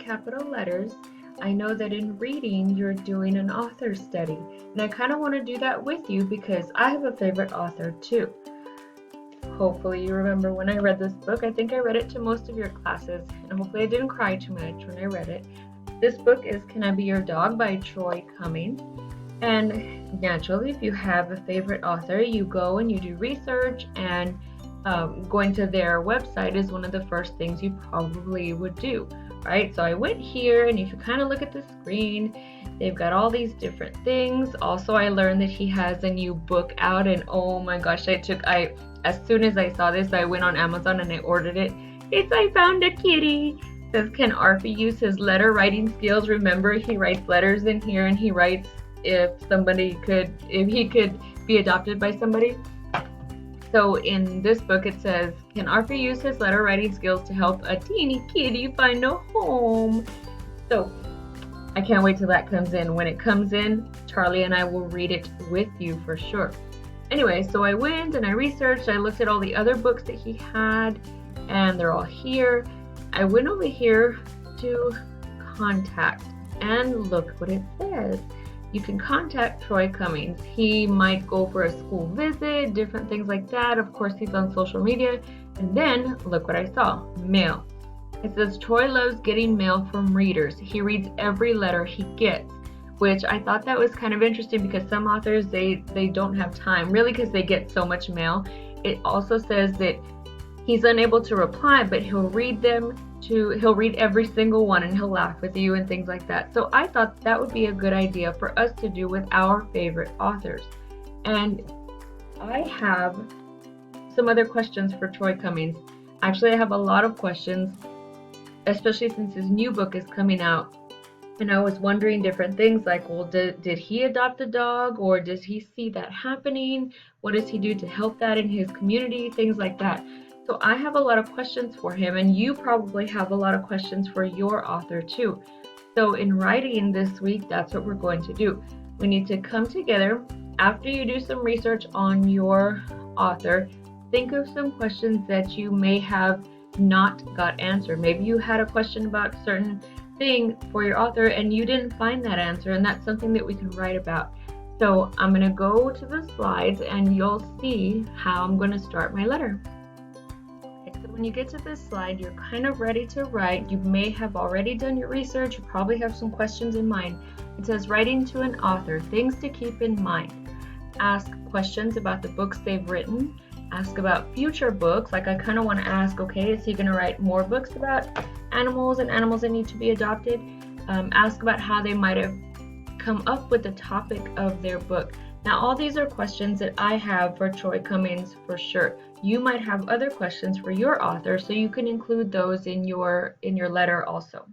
capital letters. I know that in reading, you're doing an author study, and I kind of want to do that with you because I have a favorite author too. Hopefully you remember when I read this book. I think I read it to most of your classes, and hopefully I didn't cry too much when I read it. This book is Can I Be Your Dog by Troy Cummings. And naturally, if you have a favorite author, you go and you do research, and going to their website is one of the first things you probably would do, right? So I went here, and if you kind of look at the screen, they've got all these different things. Also, I learned that he has a new book out, and oh my gosh, as soon as I saw this, I went on Amazon and I ordered it. It's I Found a Kitty. It says, can Arfie use his letter writing skills? Remember, he writes letters in here, and he writes if he could be adopted by somebody. So in this book it says, can Arfie use his letter writing skills to help a teeny kitty find a home? So I can't wait till that comes in. When it comes in, Charlie and I will read it with you for sure. Anyway, so I went and I researched, I looked at all the other books that he had, and they're all here. I went over here to contact, and look what it says. You can contact Troy Cummings. He might go for a school visit, different things like that. Of course, he's on social media. And then, look what I saw, mail. It says, Troy loves getting mail from readers. He reads every letter he gets, which I thought that was kind of interesting because some authors, they don't have time, really, because they get so much mail. It also says that he's unable to reply, but he'll read every single one, and he'll laugh with you and things like that. So I thought that would be a good idea for us to do with our favorite authors. And I have some other questions for Troy Cummings. Actually, I have a lot of questions, especially since his new book is coming out. And I was wondering different things like, well, did he adopt a dog, or does he see that happening? What does he do to help that in his community? Things like that. So I have a lot of questions for him, and you probably have a lot of questions for your author too. So in writing this week, that's what we're going to do. We need to come together after you do some research on your author. Think of some questions that you may have not got answered. Maybe you had a question about a certain thing for your author and you didn't find that answer, and that's something that we can write about. So I'm going to go to the slides and you'll see how I'm going to start my letter. So when you get to this slide, you're kind of ready to write. You may have already done your research. You probably have some questions in mind. It says, writing to an author, things to keep in mind. Ask questions about the books they've written. Ask about future books. Like I kind of want to ask, okay, is he going to write more books about animals and animals that need to be adopted? Ask about how they might have come up with the topic of their book. Now, all these are questions that I have for Troy Cummings for sure. You might have other questions for your author, so you can include those in your letter also.